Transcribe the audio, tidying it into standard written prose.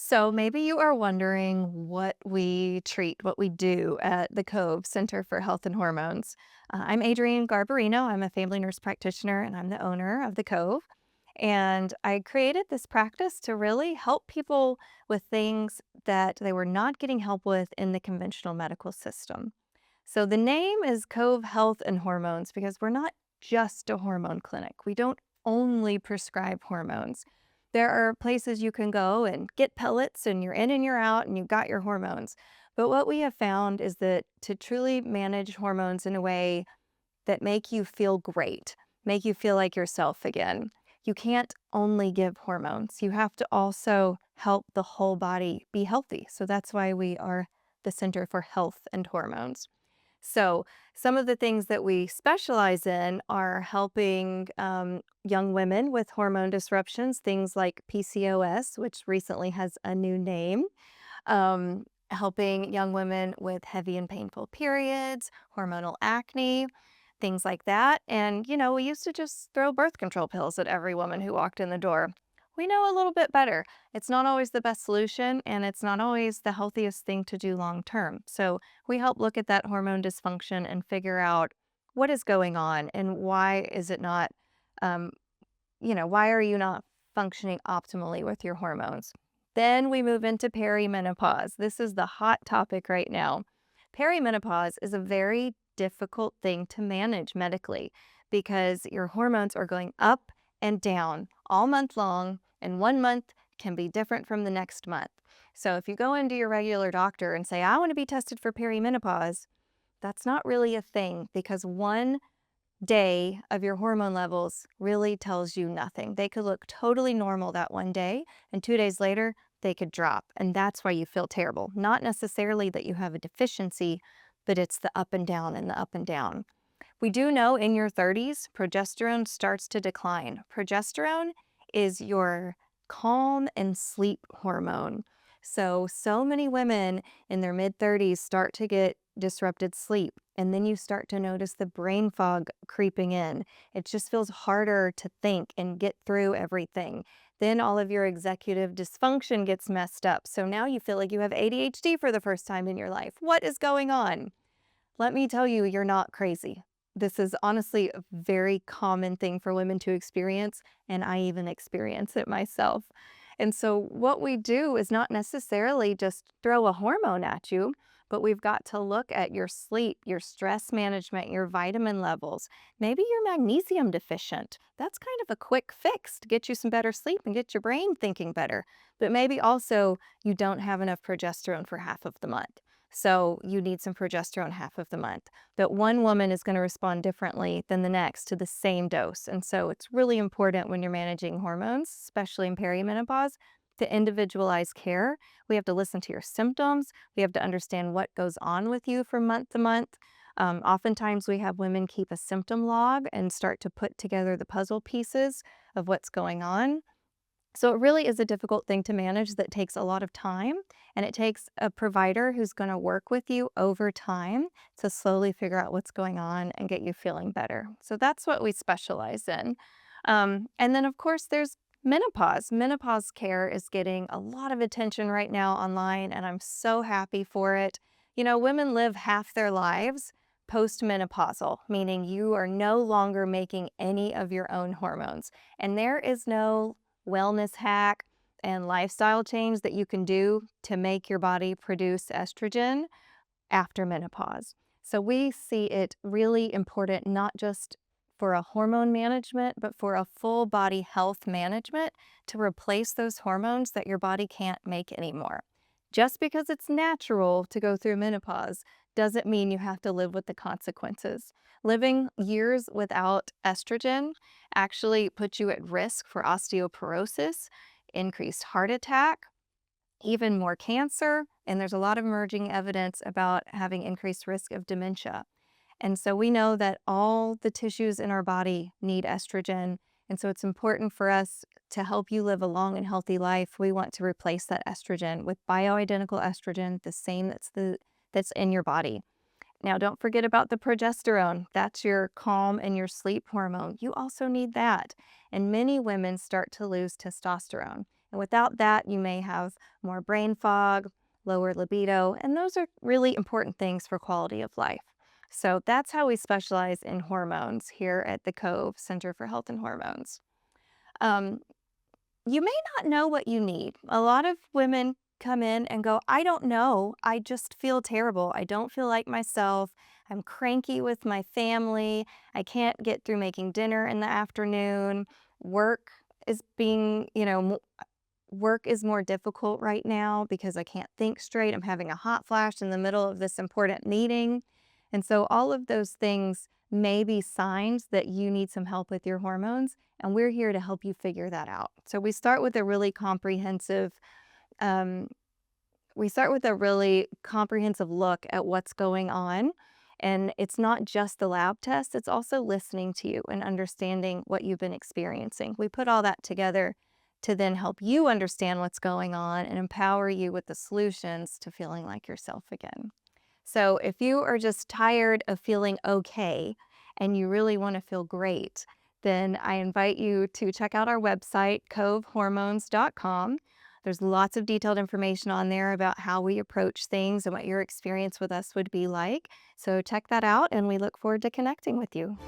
So maybe you are wondering what we treat, what we do at the Cove Center for Health and Hormones. I'm Adrienne Garbarino. I'm a family nurse practitioner and I'm the owner of the Cove. And I created this practice to really help people with things that they were not getting help with in the conventional medical system. So the name is Cove Health and Hormones because we're not just a hormone clinic. We don't only prescribe hormones. There are places you can go and get pellets and you're in and you're out and you've got your hormones. But what we have found is that to truly manage hormones in a way that make you feel great, make you feel like yourself again, you can't only give hormones. You have to also help the whole body be healthy. So that's why we are the Center for Health and Hormones. So, some of the things that we specialize in are helping young women with hormone disruptions, things like PCOS, which recently has a new name, helping young women with heavy and painful periods, hormonal acne, things like that. And, we used to just throw birth control pills at every woman who walked in the door. We know a little bit better. It's not always the best solution, and it's not always the healthiest thing to do long term. So, we help look at that hormone dysfunction and figure out what is going on and why is it not, um, why are you not functioning optimally with your hormones? Then we move into perimenopause. This is the hot topic right now. Perimenopause is a very difficult thing to manage medically because your hormones are going up and down all month long, and one month can be different from the next month. So if you go into your regular doctor and say, I want to be tested for perimenopause, that's not really a thing because one day of your hormone levels really tells you nothing. They could look totally normal that one day, and 2 days later, they could drop. And that's why you feel terrible. Not necessarily that you have a deficiency, but it's the up and down and the up and down. We do know in your 30s, progesterone starts to decline. Progesterone is your calm and sleep hormone. So many women in their mid 30s start to get disrupted sleep. And then you start to notice the brain fog creeping in. It just feels harder to think and get through everything. Then all of your executive dysfunction gets messed up. So now you feel like you have ADHD for the first time in your life. What is going on? Let me tell you, you're not crazy. This is honestly a very common thing for women to experience, and I even experience it myself. And so, what we do is not necessarily just throw a hormone at you, but we've got to look at your sleep, your stress management, your vitamin levels. Maybe you're magnesium deficient. That's kind of a quick fix to get you some better sleep and get your brain thinking better. But maybe also you don't have enough progesterone for half of the month. So you need some progesterone half of the month. But one woman is going to respond differently than the next to the same dose. And so it's really important when you're managing hormones, especially in perimenopause, to individualize care. We have to listen to your symptoms. We have to understand what goes on with you from month to month. Oftentimes, we have women keep a symptom log and start to put together the puzzle pieces of what's going on. So it really is a difficult thing to manage that takes a lot of time, and it takes a provider who's going to work with you over time to slowly figure out what's going on and get you feeling better. So that's what we specialize in. And then, of course, there's menopause. Menopause care is getting a lot of attention right now online, and I'm so happy for it. Women live half their lives postmenopausal, meaning you are no longer making any of your own hormones. And there is no wellness hack and lifestyle change that you can do to make your body produce estrogen after menopause. So we see it really important not just for a hormone management, but for a full body health management to replace those hormones that your body can't make anymore. Just because it's natural to go through menopause doesn't mean you have to live with the consequences. Living years without estrogen actually puts you at risk for osteoporosis, increased heart attack, even more cancer, and there's a lot of emerging evidence about having increased risk of dementia. And so we know that all the tissues in our body need estrogen. And so it's important for us to help you live a long and healthy life. We want to replace that estrogen with bioidentical estrogen, the same that's in your body. Now, don't forget about the progesterone. That's your calm and your sleep hormone. You also need that. And many women start to lose testosterone. And without that, you may have more brain fog, lower libido, and those are really important things for quality of life. So that's how we specialize in hormones here at the Cove Center for Health and Hormones. Um, you may not know what you need. A lot of women come in and go, I don't know. I just feel terrible. I don't feel like myself. I'm cranky with my family. I can't get through making dinner in the afternoon. Work is being, work is more difficult right now because I can't think straight. I'm having a hot flash in the middle of this important meeting. And so all of those things may be signs that you need some help with your hormones, and we're here to help you figure that out. So um, we start with a really comprehensive look at what's going on. And it's not just the lab test, it's also listening to you and understanding what you've been experiencing. We put all that together to then help you understand what's going on and empower you with the solutions to feeling like yourself again. So if you are just tired of feeling okay and you really want to feel great, then I invite you to check out our website, covehormones.com. There's lots of detailed information on there about how we approach things and what your experience with us would be like. So check that out, and we look forward to connecting with you.